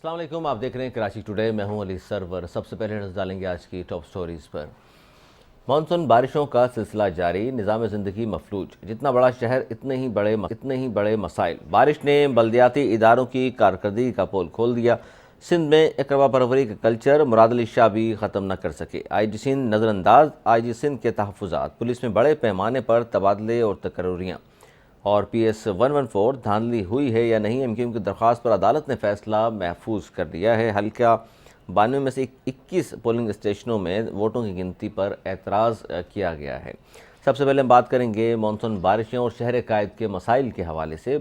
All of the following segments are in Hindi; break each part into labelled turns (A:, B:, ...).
A: अस्सलाम वालेकुम, आप देख रहे हैं कराची टुडे। मैं हूं अली सरवर। सबसे पहले नजर डालेंगे आज की टॉप स्टोरीज पर। मानसून बारिशों का सिलसिला जारी, निज़ाम ज़िंदगी मफलूज। जितना बड़ा शहर इतने ही बड़े मसाइल। बारिश ने बल्दियाती इदारों की कारकर्दगी का पोल खोल दिया। सिंध में इकरवा परवरी का कल्चर मुराद अली शाह भी ख़त्म न कर सके। IG सिंध नज़रअंदाज, IG सिंध के तहफ़्फ़ुज़ात। पुलिस में बड़े पैमाने पर तबादले और तकर्रियाँ। और PS 114 धांधली हुई है या नहीं, MQM की दरख्वास्त पर अदालत ने फैसला महफूज कर दिया है। हल्का 92 में से 21 पोलिंग स्टेशनों में वोटों की गिनती पर एतराज़ किया गया है। सबसे पहले हम बात करेंगे मानसून बारिशों और शहर कायद के मसाइल के हवाले से।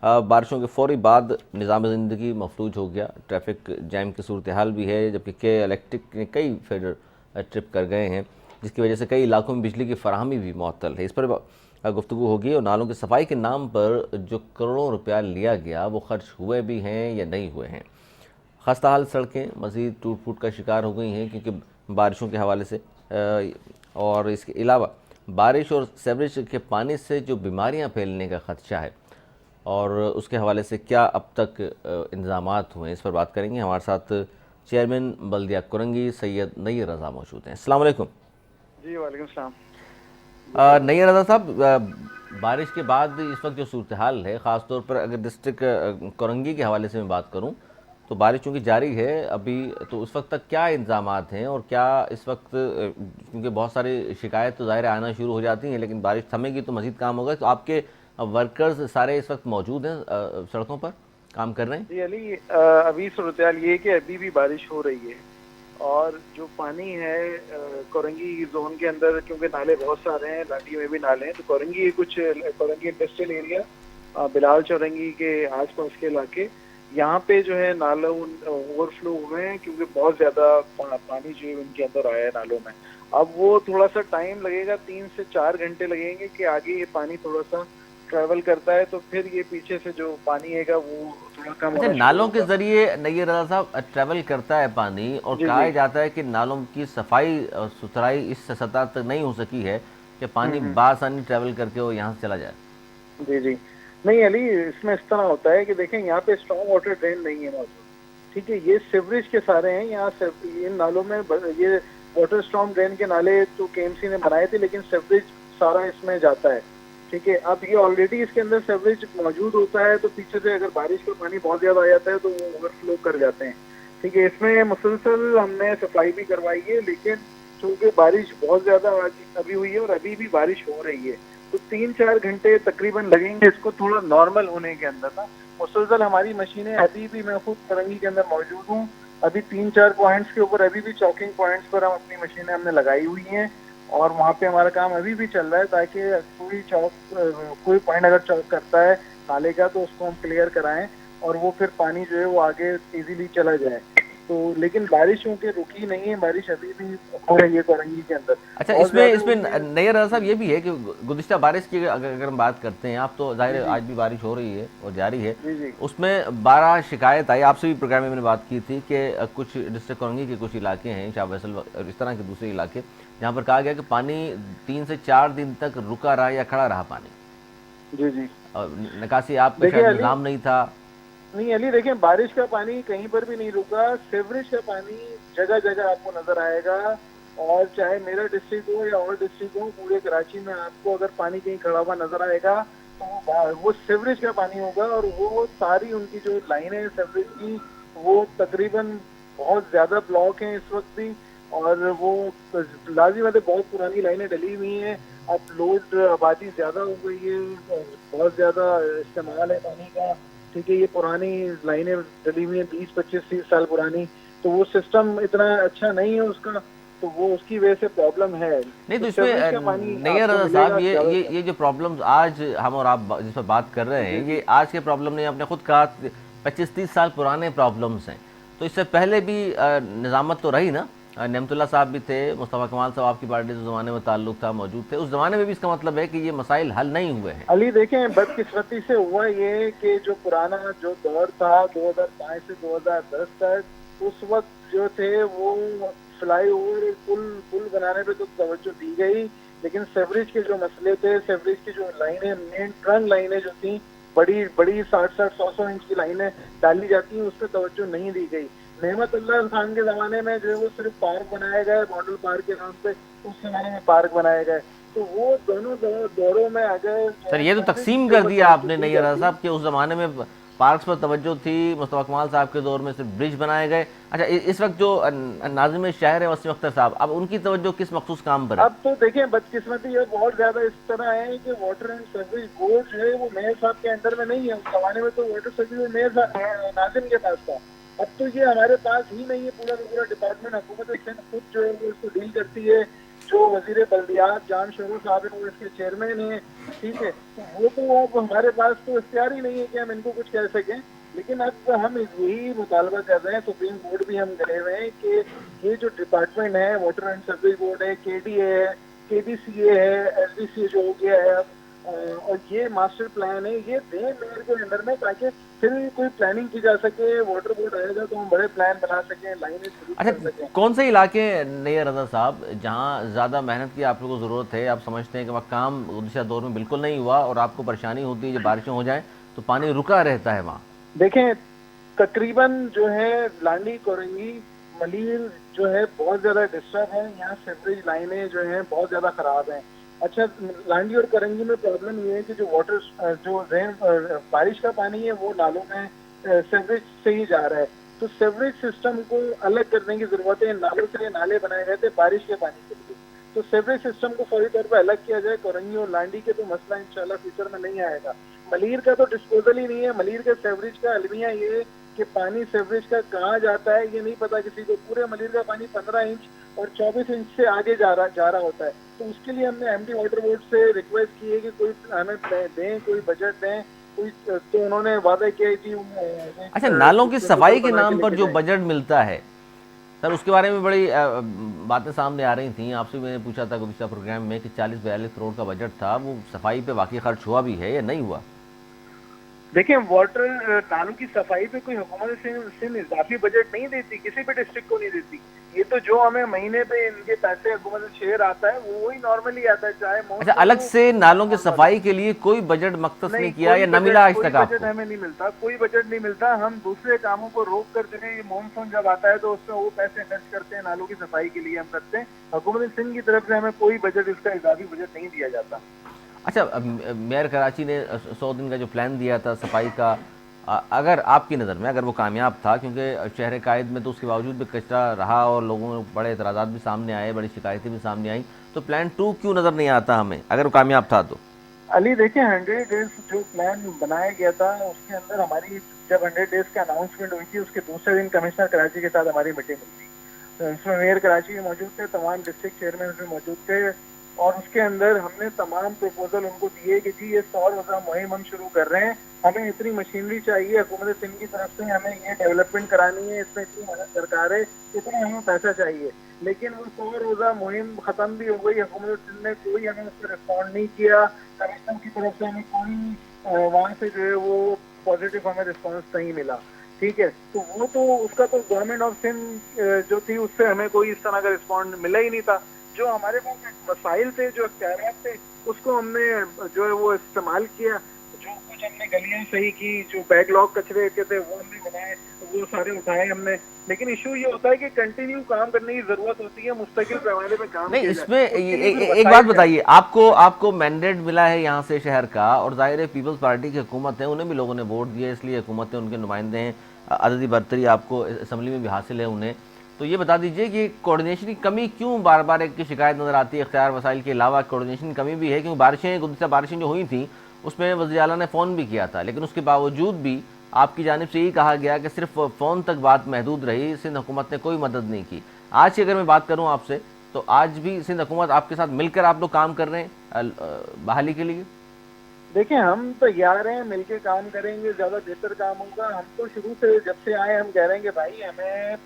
A: बारिशों के फौरी बाद निज़ाम ज़िंदगी मफलूज हो गया। ट्रैफिक जैम की सूरत हाल भी है, जबकि के इलेक्ट्रिक ने कई फीडर ट्रिप कर गए हैं, जिसकी वजह से कई इलाकों में बिजली की फराहमी भी मुअत्तल है। इस पर गुफ्तगू होगी। और नालों की सफाई के नाम पर जो करोड़ों रुपया लिया गया वो खर्च हुए भी हैं या नहीं हुए हैं। खस्ता हाल सड़कें मज़ीद टूट फूट का शिकार हो गई हैं क्योंकि बारिशों के हवाले से। और इसके अलावा बारिश और सीवरेज के पानी से जो बीमारियां फैलने का ख़दशा है और उसके हवाले से क्या अब तक इंतज़ामात हुए हैं, इस पर बात करेंगे। हमारे साथ चेयरमैन बल्दिया कुरंगी सैयद नईर रज़ा मौजूद हैं। अस्सलाम वालेकुम।
B: जी वालेकुम सलाम।
A: नईर रज़ा साहब, बारिश के बाद इस वक्त जो सूरत हाल है, ख़ास तौर पर अगर डिस्ट्रिक्ट कोरंगी के हवाले से मैं बात करूं, तो बारिश चूँकि जारी है अभी, तो उस वक्त तक क्या इंतज़ामात हैं और क्या इस वक्त, क्योंकि बहुत सारी शिकायत तो ज़ाहिर आना शुरू हो जाती हैं, लेकिन बारिश थमेगी तो मज़ीद काम होगा, तो आपके वर्कर्स सारे इस वक्त मौजूद हैं सड़कों पर काम कर रहे हैं?
B: जी अली, अभी सूरत हाल ये है कि अभी भी बारिश हो रही है और जो पानी है कोरंगी जोन के अंदर, क्योंकि नाले बहुत सारे हैं, लाठी में भी नाले हैं, तो कोरंगी इंडस्ट्रियल एरिया, बिलाल चौरंगी के आसपास के इलाके, यहाँ पे जो है नालों ओवरफ्लो हुए हैं क्योंकि बहुत ज्यादा पानी जो है उनके अंदर आया है नालों में। अब वो थोड़ा सा टाइम लगेगा, 3 से 4 घंटे लगेंगे कि आगे ये पानी थोड़ा सा ट्रेवल करता है, तो फिर ये पीछे से जो पानी आएगा वो थोड़ा कम
A: अच्छा,
B: होना शुरू
A: नालों के
B: होगा।
A: ज़रिए नईर रज़ा साहब ट्रैवल करता है पानी, और
B: जी
A: कहा
B: जी।
A: जाता है कि नालों की सफाई और सुथराई इस सतह तक नहीं हो सकी है कि पानी
B: हम्म।
A: बासानी ट्रैवल करके वो यहाँ से चला जाए।
B: जी जी। नहीं अली, इसमें इस तरह होता है कि देखें, यहाँ पे स्ट्रॉन्ग वाटर ड्रेन नहीं है मौजूद। ठीक है, ये सिवरेज के सारे हैं यहाँ इन नालों में। ये वाटर स्ट्रॉन्ग ड्रेन के नाले तो KMC ने बनाए थे, लेकिन सिवरेज सारा इसमें जाता है। ठीक है, अब ये ऑलरेडी इसके अंदर सिवरेज मौजूद होता है, तो पीछे से अगर बारिश का पानी बहुत ज्यादा आ जाता है तो वो ओवरफ्लो कर जाते हैं। ठीक है, इसमें मुसलसल हमने सफाई भी करवाई है, लेकिन चूंकि बारिश बहुत ज्यादा अभी हुई है और अभी भी बारिश हो रही है, तो 3-4 घंटे तकरीबन लगेंगे इसको थोड़ा नॉर्मल होने के अंदर ना। मुसलसल हमारी मशीनें अभी भी, मैं खुद करंगी के अंदर मौजूद हूँ, अभी 3-4 पॉइंट्स के ऊपर अभी भी चौकिंग पॉइंट्स पर हम अपनी मशीनें हमने लगाई हुई हैं और वहाँ पे हमारा काम अभी भी चल रहा है, ताकि कोई पॉइंट अगर चौक करता है नाले का तो उसको हम क्लियर कराएं और वो फिर पानी जो है वो आगे इजीली चला जाए। तो लेकिन बारिश क्योंकि रुकी नहीं है, बारिश अभी भी हो रही है कोरंगी के अंदर,
A: अच्छा,
B: बहुत
A: इसमें
B: ज्यादा
A: इसमें
B: होती है।
A: नईर रज़ा साहब ये भी है कि गुज़िश्ता बारिश की अगर हम बात करते हैं, आप तो
B: जी
A: ज़ाहिर है
B: जी।
A: आज भी बारिश हो रही है और जारी है,
B: जी जी।
A: उसमें 12 शिकायत आई। आपसे भी प्रोग्राम में मैंने बात की थी कि कुछ डिस्ट्रिक्ट कोरंगी के कुछ इलाके हैं, शाह फैसल और इस तरह के दूसरे इलाके, जहाँ पर कहा गया कि पानी 3 से 4 दिन तक रुका रहा या खड़ा रहा पानी,
B: जी जी।
A: और निकासी आपका
B: देखिए
A: शायद
B: अली,
A: निज़ाम नहीं था।
B: नहीं अली, देखिए बारिश का पानी कहीं पर भी नहीं रुका, सीवरेज का पानी जगह जगह आपको नजर आएगा। और चाहे मेरा डिस्ट्रिक्ट हो या और डिस्ट्रिक्ट हो, पूरे कराची में आपको अगर पानी कहीं खड़ा हुआ नजर आएगा तो वो सीवरेज का पानी होगा। और वो सारी उनकी जो लाइनें हैं सीवरेज की, वो तकरीबन बहुत ज्यादा ब्लॉक हैं इस वक्त भी। और वो लाजिम है, बहुत पुरानी लाइनें डली हुई हैं। अब लोड आबादी ज्यादा हो गई है, बहुत ज्यादा इस्तेमाल है पानी का। ठीक है, ये पुरानी लाइनें डली हुई हैं, 20-25-30 साल पुरानी, तो वो सिस्टम इतना अच्छा नहीं है उसका, तो वो उसकी वजह से प्रॉब्लम है।
A: नहीं,
B: तो
A: तो इसमें
B: सीवरेज का पानी
A: नैयर
B: आपको
A: रज़ा साहब,
B: मिलेगा
A: ये
B: ज्यादा
A: ये
B: से
A: ये जो प्रॉब्लम्स आज हम और आप जिस पर बात कर रहे
B: ज्यादा।
A: हैं,
B: जी जी।
A: ये आज के प्रॉब्लम नहीं, आपने खुद कहा 25-30 साल पुराने प्रॉब्लम्स हैं। तो इससे पहले भी निज़ामत तो रही ना। नेमतुल्ला साहब भी थे, मुस्तफ़ा कमाल साहब आपकी पार्टी से ज़माने में ताल्लुक़ था, मौजूद थे उस ज़माने में भी। इसका मतलब है कि ये मसाइल हल नहीं हुए हैं।
B: अली देखें, बदकिस्मती से हुआ ये कि जो पुराना जो दौर था 2005 से 2010 तक, उस वक्त जो थे वो फ्लाई ओवर पुल पुल बनाने पे तो तवज्जो दी गई, लेकिन सेवरेज के जो मसले थे, सेवरेज की जो लाइनें, मेन ट्रंक लाइनें जो थी, बड़ी बड़ी 60-60 100-100 इंच की लाइनें डाली जाती हैं, उस पर तवज्जो नहीं दी गई। नेमतुल्लाह खान के ज़माने में जो है वो सिर्फ पार्क बनाए गए, मॉडल पार्क के नाम पे उस ज़माने में पार्क बनाए गए। तो वो दोनों दौरों में अगर जो
A: सर
B: है
A: ये तो
B: सर्विस
A: तकसीम
B: के
A: कर
B: ऊपर
A: दिया
B: तवज्जो
A: आपने
B: दी
A: नैयर रज़ा
B: जाती।
A: साहब कि उस ज़माने में पार्क्स पर तवज्जो थी, मुस्तफ़ा कमाल साहब के दौर में सिर्फ ब्रिज बनाए गए। अच्छा, इस वक्त जो नाज़िम शहर है वसीम अख्तर साहब, अब उनकी तवज्जो किस मखसूस काम पर है?
B: अब तो देखिए बदकिस्मती अब बहुत ज्यादा इस तरह है कि वाटर एंड सर्विस बोर्ड जो है वो मेयर साहब के अंडर में नहीं है। उस जमाने में तो वाटर सर्विस मेयर नाजिम के पास था। अब तो ये हमारे पास ही नहीं है, पूरा का पूरा डिपार्टमेंट हुकूमत सिंध खुद जो है वो इसको डील करती है। जो वजीर बल्दियात जान शोरू साहब है वो इसके चेयरमैन है, ठीक है। तो वो तो अब हमारे पास तो इख्तियार ही नहीं है कि हम इनको कुछ कह सकें। लेकिन अब हम यही मुतालबा कर रहे हैं, सुप्रीम कोर्ट भी हम गए हुए हैं कि ये जो डिपार्टमेंट है, वाटर एंड सर्विस बोर्ड है, केडीए है, केबीसीए है, एसडीसी जो हो गया है अब, और ये मास्टर प्लान है, ये दें मेयर के अंडर में, ताकि फिर कोई प्लानिंग की जा सके। वाटर बोर्ड आएगा तो हम बड़े प्लान बना सकें, लाइनें शुरू
A: अच्छा,
B: कर सकें।
A: कौन से इलाके नैयर रज़ा साहब जहाँ ज़्यादा मेहनत की आप लोगों को ज़रूरत है, आप समझते हैं कि वहाँ काम गुज़िश्ता दौर में बिल्कुल नहीं हुआ और आपको परेशानी होती है जब बारिशें हो जाएँ तो पानी रुका रहता है वहाँ?
B: देखें, तकरीबन जो है लांडी, कोरंगी, मलीर जो है बहुत ज्यादा डिस्टर्ब है। यहाँ सीवरेज लाइनें जो हैं बहुत ज्यादा खराब हैं। अच्छा, लांडी और करंगी में प्रॉब्लम ये है कि जो वाटर जो रेन बारिश का पानी है वो नालों में सीवरेज से ही जा रहा है। तो सीवरेज सिस्टम को अलग करने की जरूरत है। नालों से नाले बनाए गए थे बारिश के पानी के लिए, तो सीवरेज सिस्टम को फौरी तौर पर अलग किया जाए। कोरंगी और लांडी के तो मसला इंशाल्लाह फ्यूचर में नहीं आएगा। मलीर का तो डिस्पोजल ही नहीं है। मलीर के सीवरेज का अलमिया ये है कि पानी सीवरेज का कहाँ जाता है ये नहीं पता किसी को। पूरे मलीर का पानी 15 इंच और 24 इंच से आगे जा रहा होता है। तो उसके लिए हमने एमडी वाटर बोर्ड से रिक्वेस्ट की है कि कोई हमें दें, कोई बजट दें, कोई। तो उन्होंने वादा किया कि
A: अच्छा, नालों की सफाई के
B: बना के
A: नाम पर
B: लेके
A: जो
B: जाएंगे।
A: बजट मिलता है सर, उसके बारे में बड़ी बातें सामने आ रही थी। आपसे मैंने पूछा था गुज़िश्ता प्रोग्राम में कि 40-42 करोड़ का बजट था, वो सफाई पे वाकई खर्च हुआ भी है या नहीं हुआ?
B: देखिए, वाटर नालों की सफाई पे कोई हुकूमत सिंध इजाफी बजट नहीं देती, किसी भी डिस्ट्रिक्ट को नहीं देती। ये तो जो हमें महीने पे इनके पैसे हुकूमत शहर आता है वो वही नॉर्मली आता है, चाहे
A: अच्छा,
B: मौसम
A: अलग
B: हो
A: से नालों की
B: नॉर्मल हो।
A: सफाई के लिए कोई बजट मख्तस नहीं
B: नहीं,
A: किया या न मिला आज
B: कोई
A: तक
B: बजट
A: आपको?
B: हमें नहीं मिलता, कोई बजट नहीं मिलता। हम दूसरे कामों को रोक कर जो है, ये मानसून जब आता है तो उसमें वो पैसे खर्च करते हैं, नालों की सफाई के लिए हम करते हैं। हुकूमत सिंध की तरफ से हमें कोई बजट, इसका इजाफी बजट नहीं दिया जाता।
A: अच्छा, मेयर कराची ने 100 दिन का जो प्लान दिया था सफाई का, अगर आपकी नज़र में अगर वो कामयाब था, क्योंकि शहर कायद में तो उसके बावजूद भी कचरा रहा और लोगों में बड़े एतराज़ात भी सामने आए, बड़ी शिकायतें भी सामने आई, तो प्लान 2 क्यों नज़र नहीं आता हमें अगर वो कामयाब था तो?
B: अली देखिए, 100 डेज जो प्लान बनाया गया था उसके अंदर हमारी, जब 100 डेज की अनाउंसमेंट हुई थी उसके दूसरे दिन कमिश्नर कराची के साथ हमारी मीटिंग हुई थी। तो इसमें मेयर कराची भी मौजूद थे, तमाम डिस्ट्रिक्ट चेयरमैन भी मौजूद थे, और उसके अंदर हमने तमाम प्रपोजल उनको दिए कि जी ये सौर ऊर्जा मुहिम हम शुरू कर रहे हैं, हमें इतनी मशीनरी चाहिए हुकूमत सिंध की तरफ से, हमें ये डेवलपमेंट करानी है, इसमें इतनी मदद दरकार है, इतना हमें पैसा चाहिए। लेकिन वो सौर ऊर्जा मुहिम खत्म भी हो गई, हुकूमत सिंध ने कोई हमें उस पर रिस्पॉन्ड नहीं किया। कमिश्नर की तरफ से हमें कोई वहाँ से जो है वो पॉजिटिव हमें रिस्पॉन्स नहीं मिला, ठीक है। तो वो तो उसका तो गवर्नमेंट ऑफ सिंध जो थी उससे हमें कोई इस तरह का रिस्पॉन्ड मिला ही नहीं था। जो हमारे पास मसाइल थे, जो अख्तियार थे, उसको हमने जो है वो इस्तेमाल किया। जो कुछ हमने गलियां सही की, जो बैकलॉग कचरे के थे वो हमने बनाए, वो सारे उठाए हमने। लेकिन इशू ये होता है कि कंटिन्यू काम करने की जरूरत होती है, मुस्तकिल पैमाने पे काम
A: नहीं,
B: किया जाए,
A: इसमें
B: उसके लिए फिर
A: एक बात
B: वसाइल
A: बताइए,
B: चाहिए।
A: आपको आपको मैंडेट मिला है यहाँ से शहर का, और जाहिर है पीपल्स पार्टी की हुकूमत है, उन्हें भी लोगों ने वोट दिया, इसलिए हुकूमत है, उनके नुमाइंदे हैं, अददी बरतरी आपको असम्बली में भी हासिल है उन्हें। तो ये बता दीजिए कि कोऑर्डिनेशन की कमी क्यों बार बार एक की शिकायत नज़र आती है? इख्तियार वसाइल के अलावा कोऑर्डिनेशन की कमी भी है, क्योंकि गुज़िश्ता बारिशें जो हुई थी उसमें वज़ीर आला ने फ़ोन भी किया था, लेकिन उसके बावजूद भी आपकी जानिब से यही कहा गया कि सिर्फ फ़ोन तक बात महदूद रही, सिंध हुकूमत ने कोई मदद नहीं की। आज की अगर मैं बात करूँ आपसे, तो आज भी सिंध हुकूमत आपके साथ मिलकर आप लोग काम कर रहे हैं बहाली के लिए?
B: देखिए, हम तैयार हैं, मिलके काम करेंगे, ज्यादा बेहतर काम होगा। हम तो शुरू से जब से आए हम कह रहे हैं कि भाई हमें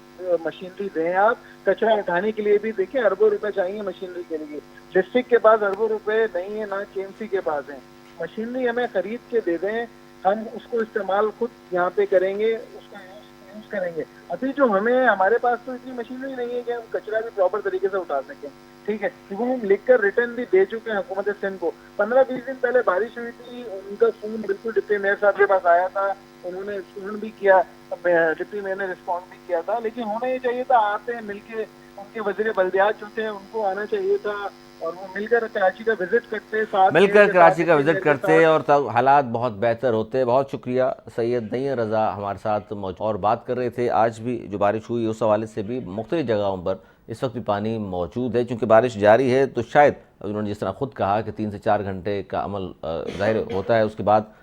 B: मशीनरी दें आप, कचरा उठाने के लिए भी देखिए अरबों रुपए चाहिए मशीनरी के लिए। डिस्ट्रिक्ट के पास अरबों रुपए नहीं है, ना केएमसी के पास है। मशीनरी हमें खरीद के दे दें, हम उसको इस्तेमाल खुद यहाँ पे करेंगे, उसका यूज महसूस करेंगे। अभी जो हमारे पास तो इतनी मशीनरी नहीं है कि हम कचरा भी प्रॉपर तरीके से उठा सकें, ठीक है, क्योंकि हम लिखकर रिटर्न भी दे चुके हैं हुकूमत सिंध को। 15-20 दिन पहले बारिश हुई थी, उनका फोन बिल्कुल डिप्टी मेयर साहब के पास आया था, उन्होंने फोन भी किया, डिप्टी मेयर ने रिस्पॉन्ड भी किया था, लेकिन होना ये चाहिए था आते मिलके, उनके वजीर बल्दियात जो थे उनको आना चाहिए था और वो मिलकर कराची का विजिट करते, साथ
A: मिलकर कराची का विजिट करते और तब हालात बहुत बेहतर होते। बहुत शुक्रिया। सैयद नईम रज़ा हमारे साथ मौजूद और बात कर रहे थे। आज भी जो बारिश हुई उस हवाले से भी मुख्तलिफ जगहों पर इस वक्त भी पानी मौजूद है। चूँकि बारिश जारी है तो शायद उन्होंने जिस तरह ख़ुद कहा कि 3 से 4 घंटे का अमल ज़ाहिर होता है, उसके बाद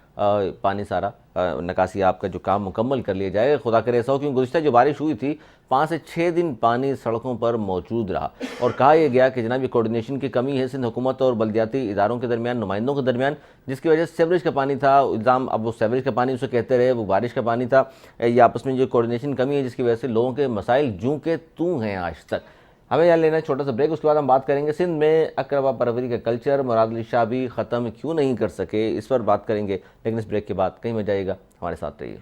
A: पानी सारा निकासी आपका जो काम मुकम्मल कर लिया जाएगा। खुदा करे ऐसा हो, क्योंकि गुज़िश्ता जो बारिश हुई थी 5 से 6 दिन पानी सड़कों पर मौजूद रहा और कहा यह गया कि जनाब ये कोऑर्डिनेशन की कमी है सिंध हुकूमत और बल्दियाती इदारों के दरमियान, नुमाइंदों के दरमियान, जिसकी वजह से सेवरेज का पानी था इल्ज़ाम। अब वो सेवरेज का पानी उसे कहते रहे, वो बारिश का पानी था, ये आपस में जो कोऑर्डिनेशन कमी है जिसकी वजह से लोगों के मसाइल जूं के तू हैं आज तक। हमें यहाँ लेना है छोटा सा ब्रेक, उसके बाद हम बात करेंगे सिंध में अकरबा परवरी का कल्चर मुराद अली शाह भी ख़त्म क्यों नहीं कर सके, इस पर बात करेंगे। लेकिन इस ब्रेक के बाद कहीं मत जाइएगा, हमारे साथ रहिए।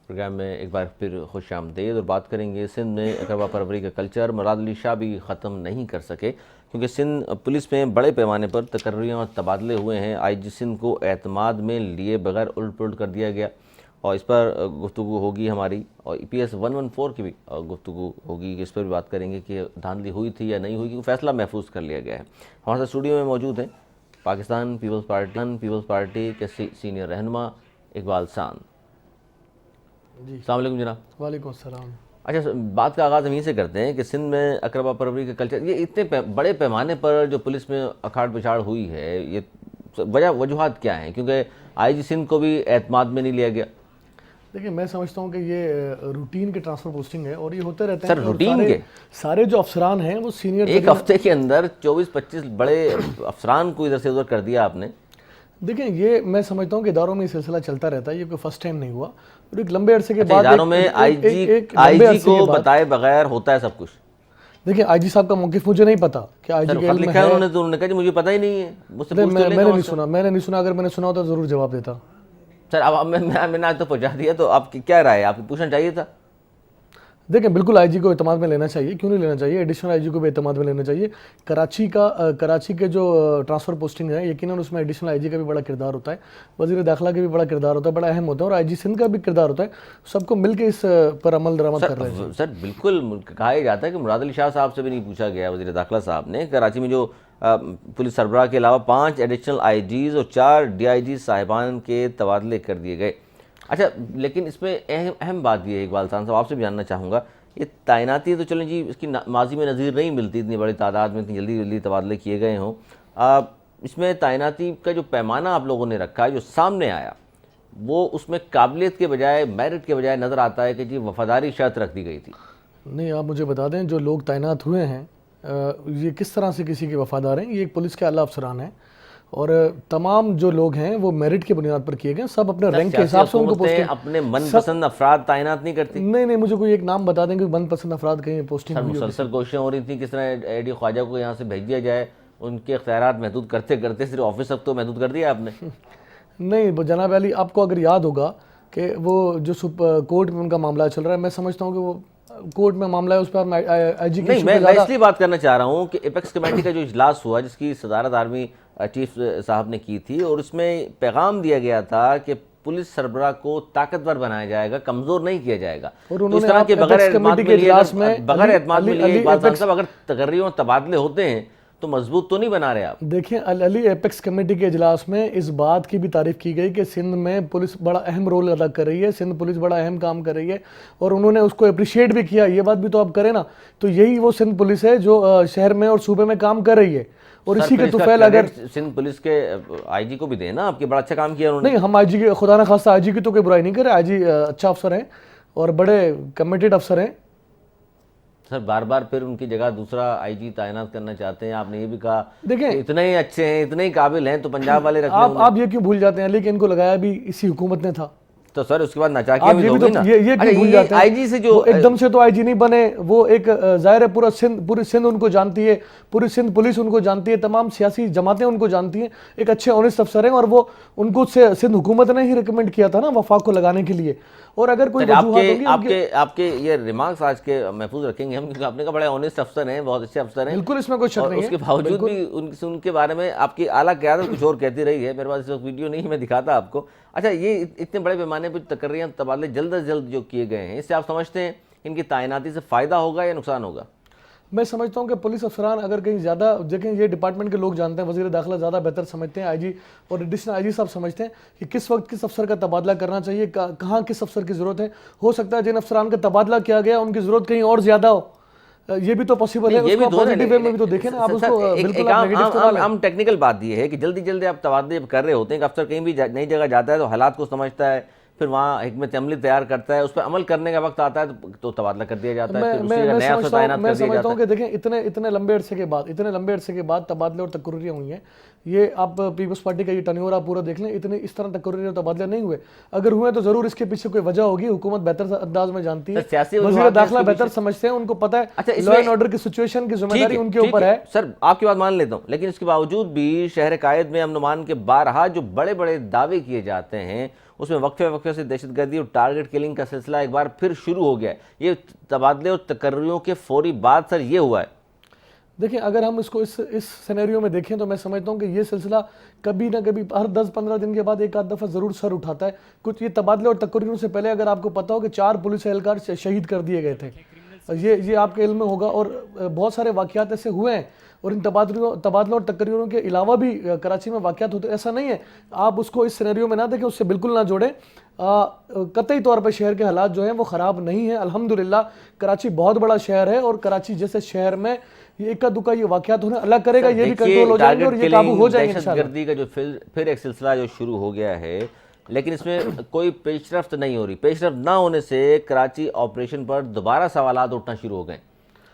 A: प्रोग्राम में एक बार फिर खुश आमदीद और बात करेंगे सिंध में अकरबा परवरी का कल्चर मुराद अली शाह भी ख़त्म नहीं कर सके, क्योंकि सिंध पुलिस में बड़े पैमाने पर तकर्रियाँ और तबादले हुए हैं। IG सिंध को एतमाद में लिए बगैर उलट पुलट कर दिया गया और इस पर गुफ्तगू होगी हमारी, और EPS 114 की भी गुफ्तगू होगी, इस पर भी बात करेंगे कि धांधली हुई थी या नहीं हुई, क्योंकि फैसला महफूज कर लिया गया है। हमारे साथ स्टूडियो में मौजूद हैं पाकिस्तान पीपल्स पार्टी के सीनियर रहनुमा इकबाल सांद जी। अस्सलाम वालेकुम जनाब।
C: वालेकुम सलाम।
A: अच्छा, बात का आगाज़ हम यहीं से करते हैं कि सिंध में अकरबा परवरी का कल्चर, ये इतने बड़े पैमाने पर जो पुलिस में अखाड़ पिछाड़ हुई है, ये वजूहात क्या हैं? क्योंकि IG सिंध को भी एतमाद में नहीं लिया गया।
C: देखिए, मैं समझता हूँ कि ये रूटीन के ट्रांसफर पोस्टिंग है और ये होते रहते
A: सर,
C: हैं।
A: रूटीन के
C: सारे जो अफसरान हैं वो सीनियर,
A: एक हफ्ते के अंदर 24-25 बड़े अफसरान को इधर से उधर कर दिया आपने।
C: देखिए, ये मैं समझता हूँ कि इदारों में ये सिलसिला चलता रहता है, ये कोई फर्स्ट टाइम नहीं हुआ और एक लंबे अरसे के बाद
A: इदारों में IG को बताए बगैर होता है सब कुछ।
C: देखिए, IG साहब का मौक़िफ़ मुझे नहीं पता कि IG के
A: लिखा है उन्होंने कहा जी मुझे पता ही नहीं है, मुझसे पूछ तो
C: मैंने नहीं सुना। अगर मैंने सुना होता ज़रूर जवाब देता।
A: सर, अब मैंने आज तो पहुँचा दिया, तो आपकी क्या राय है? आपको पूछना चाहिए था।
C: देखिए, बिल्कुल IG को एतमाद में लेना चाहिए, क्यों नहीं लेना चाहिए, एडिशनल IG को भी एतमाद में लेना चाहिए। कराची के जो ट्रांसफ़र पोस्टिंग है, यकीनन उसमें एडिशनल IG का भी बड़ा किरदार होता है, वज़ीर दाखिला का भी बड़ा किरदार होता है, बड़ा अहम होता है, और IG सिंध का भी किरदार होता है। सबको मिल के इस पर अमल दरामद कर रहे हैं।
A: सर, बिल्कुल कहा जाता है कि मुराद अली शाह साहब से भी नहीं पूछा गया, वज़ीर दाखिला साहब ने। कराची में जो पुलिस सरबराह के अलावा 5 एडिशनल IGs और 4 DIG साहिबान के तबादले कर दिए गए। अच्छा, लेकिन इसमें अहम बात यह है इकबाल साहब, आपसे भी जानना चाहूँगा, ये तैनाती तो चलें जी, इसकी माजी में नज़ीर नहीं मिलती, इतनी बड़ी तादाद में इतनी जल्दी तबादले किए गए हों। इसमें तैनाती का जो पैमाना आप लोगों ने रखा है, जो सामने आया, वो उसमें काबिलियत के बजाय, मेरिट के बजाय नज़र आता है कि जी वफादारी शर्त रख दी गई थी।
C: नहीं, आप मुझे बता दें, जो लोग तैनात हुए हैं ये किस तरह से किसी के वफादार हैं? ये एक पुलिस के आला अफसरान हैं और तमाम जो लोग हैं वो मेरिट की बुनियाद पर किए गए, सब अपने रैंक के हिसाब से उनको पोस्टिंग,
A: अपने मनपसंद अफराद तैनात नहीं करती।
C: नहीं, मुझे कोई एक नाम बता दें कि मनपसंद अफराद कहीं पोस्टिंग हुई।
A: मुसलसल कोशिशें हो रही थी किस तरह AD ख्वाजा को यहाँ से भेज दिया जाए, उनके इख्तियारात महदूद करते करते सिर्फ ऑफिस तक तो महदूद कर दिया आपने।
C: नहीं जनाब अली, आपको अगर याद होगा कि वो जो कोर्ट में उनका मामला चल रहा है, मैं समझता हूँ कि वो कोर्ट में मामला है, उस पर IG की
A: नहीं, मैं इसलिए बात करना चाह रहा हूँ कि एपेक्स कमेटी का जो इजलास हुआ, जिसकी सदारत आर्मी चीफ साहब ने की थी, और उसमें पैगाम दिया गया था कि पुलिस सरबराह को ताकतवर बनाया जाएगा, कमजोर नहीं किया जाएगा।
C: और
A: तो इस तरह के बगैर एतमाद में लिए अगर तकर्रियों तबादले होते हैं तो मजबूत तो नहीं बना रहे आप।
C: देखिए अली, एपेक्स कमेटी के इजलास में इस बात की भी तारीफ की गई कि सिंध में पुलिस बड़ा अहम रोल अदा कर रही है, सिंध पुलिस बड़ा अहम काम कर रही है, और उन्होंने उसको अप्रिशिएट भी किया। ये बात भी तो आप करें ना, तो यही वो सिंध पुलिस है जो शहर में और सूबे में काम कर रही है। और इसी के तुफैल अगर
A: सिंध पुलिस के IG को भी देना, आपके बड़ा अच्छा काम किया उन्होंने।
C: नहीं, हम IG के खुदा न खास्ता IG की तो कोई बुराई नहीं करे, IG अच्छा अफसर हैं और बड़े कमिटेड अफसर हैं।
A: सर बार बार फिर उनकी जगह दूसरा आईजी तैनात करना चाहते हैं। आपने ये भी कहा
C: देखिए,
A: कि इतने ही अच्छे हैं, इतने ही काबिल हैं तो पंजाब वाले रख लें उन्हें।
C: आप ये क्यों भूल जाते हैं, लेकिन इनको लगाया भी इसी हुकूमत ने था।
A: तो सर उसके बाद नचाकिया
C: आप
A: भी
C: ये भी
A: दोगे
C: तो
A: ना।
C: ये क्यों भूल जाते हैं,
A: आईजी से जो
C: वो एकदम से तो आईजी नहीं बने, वो एक जाहिर है पूरी सिंध उनको जानती है, पूरी सिंध पुलिस उनको जानती है, तमाम सियासी जमातें उनको जानती हैं, एक अच्छे ऑनेस्ट अफसर हैं, और वो उनको से सिंध हुकूमत ने ही रिकमेंड किया था ना वफाक को लगाने के लिए। और अगर कोई वजूहत होगी
A: आपके ये रिमार्क्स आज के महफूज रखेंगे हम, क्योंकि आपने कहा बड़े ऑनेस्ट अफसर हैं, बहुत अच्छे अफसर हैं,
C: बिल्कुल इसमें कोई शक नहीं है।
A: उसके बावजूद भी उनके बारे में आपकी आला क़यादत कुछ और कहती रही है। मेरे पास इस वक्त वीडियो नहीं, मैं दिखाता आपको। अच्छा, ये इतने बड़े पैमाने पर तकर्रियां तबादले जल्द से जल्द जो किए गए हैं, इससे आप समझते हैं इनकी तैनाती से फ़ायदा होगा या नुकसान होगा?
C: मैं समझता हूं कि पुलिस अफसरान अगर कहीं ज़्यादा देखें, ये डिपार्टमेंट के लोग जानते हैं, वज़ीर दाखिला ज़्यादा बेहतर समझते हैं, आईजी और एडिशनल आईजी साहब समझते हैं कि किस वक्त किस अफसर का तबादला करना चाहिए, कहाँ किस अफसर की ज़रूरत है। हो सकता है जिन अफसरान का तबादला किया गया उनकी ज़रूरत कहीं और ज़्यादा हो, ये भी तो पॉसिबल है।
A: ये भी
C: पॉजिटिव वे में भी तो देखें ना आप उसको, बिल्कुल आप नेगेटिव तो ना लें।
A: हम टेक्निकल बात ये है कि जल्दी जल्दी आप तबादले कर रहे होते हैं कि अफसर कहीं भी नई जगह जाता है तो हालात को समझता है, फिर वहाँ हिकमत अमली तैयार करता है, उस पर अमल करने का वक्त आता है तो तबादला कर दिया जाता है, फिर उसी जगह नया अफसर तैनात कर दिया जाता है।
C: कि देखें इतने लंबे अरसे के बाद तबादले और तकर्रियां हुई हैं। ये आप पीपल्स पार्टी का ये टर्नओवर आप पूरा देख लें, इतने इस तरह तकर्रियां और तबादले नहीं हुए। अगर हुए तो जरूर इसके पीछे कोई वजह होगी, हुकूमत बेहतर अंदाज में जानती है, वज़ीर दाखिला बेहतर समझते हैं, उनको पता है लॉ एंड ऑर्डर की सिचुएशन की जिम्मेदारी उनके ऊपर है।
A: सर आपकी बात मान लेता हूँ, लेकिन इसके बावजूद भी शहर कायद में अमन अमान के बारहा जो बड़े बड़े दावे किए जाते हैं, उसमें वक्फे से दहशतगर्दी और टारगेट किलिंग का सिलसिला एक बार फिर शुरू हो गया है। ये तबादले और तकर्रियों के फौरी बाद सर ये हुआ है।
C: देखिए, अगर हम इसको इस सिनेरियो में देखें तो मैं समझता हूँ कि ये सिलसिला कभी ना कभी हर 10-15 दिन के बाद एक आध दफ़ा ज़रूर सर उठाता है। कुछ ये तबादले और तकर्रियों से पहले अगर आपको पता हो कि 4 पुलिस एहलकार शहीद कर दिए गए थे, ये आपके इल्म में होगा, और बहुत सारे वाक़यात ऐसे हुए हैं। और इन तबादलों और तकर्रियों के अलावा भी कराची में वाक़यात होते, ऐसा नहीं है। आप उसको इस सिनेरियो में ना देखें, उससे बिल्कुल ना जोड़ें। कतई तौर पर शहर के हालात जो हैं वो ख़राब नहीं है, अल्हम्दुलिल्लाह। कराची बहुत बड़ा शहर है और कराची जैसे शहर में ये इक्का दुक्का ये वाक़यात होने अल्लाह करेगा ये भी कंट्रोल हो जाएंगे और ये काबू हो जाएंगे इंशाल्लाह।
A: दहशतगर्दी का जो फिर एक सिलसिला जो शुरू हो गया है, लेकिन इसमें कोई पेशरफ्त नहीं हो रही। पेशरफ्त ना होने से कराची ऑपरेशन पर दोबारा सवालात उठना शुरू हो गए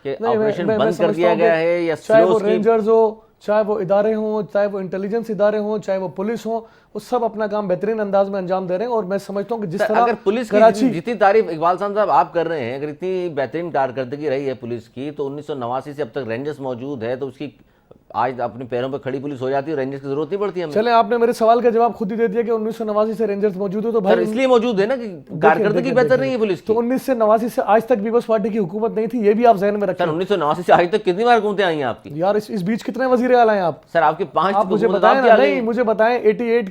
A: कि ऑपरेशन बंद कर दिया गया है, या
C: चाहे वो रेंजर्स हो, चाहे वो इदारे हों, चाहे वो इंटेलिजेंस इदारे हों, चाहे वो पुलिस हो, वो सब अपना काम बेहतरीन अंदाज में अंजाम दे रहे हैं। और मैं समझता हूँ कि जिस तरह
A: अगर पुलिस की जितनी तारीफ इकबाल साहब आप कर रहे हैं, अगर इतनी बेहतरीन कारकर्दगी रही है पुलिस की, तो 1989 से अब तक रेंजर्स मौजूद है, तो उसकी आज अपने पैरों पर खड़ी पुलिस हो जाती है, रेंजर्स की जरूरत नहीं पड़ती हमें।
C: चले, आपने मेरे सवाल का जवाब खुद ही दे दिया कि 1989 से रेंजर्स मौजूद है, तो भाई
A: इसलिए मौजूद है ना कि कारकर्दगी बेहतर नहीं है पुलिस की।
C: तो 1989 से आज तक पीपल्स पार्टी की हुकूमत नहीं थी, ये भी आप ज़हन में रखें।
A: 1989 से आज तक कितनी बार हुकूमतें आई हैं आपकी?
C: यार इस बीच कितने वज़ीर आला हैं आप?
A: सर आपके 5
C: मुझे बताएं ना, नहीं मुझे बताएं 88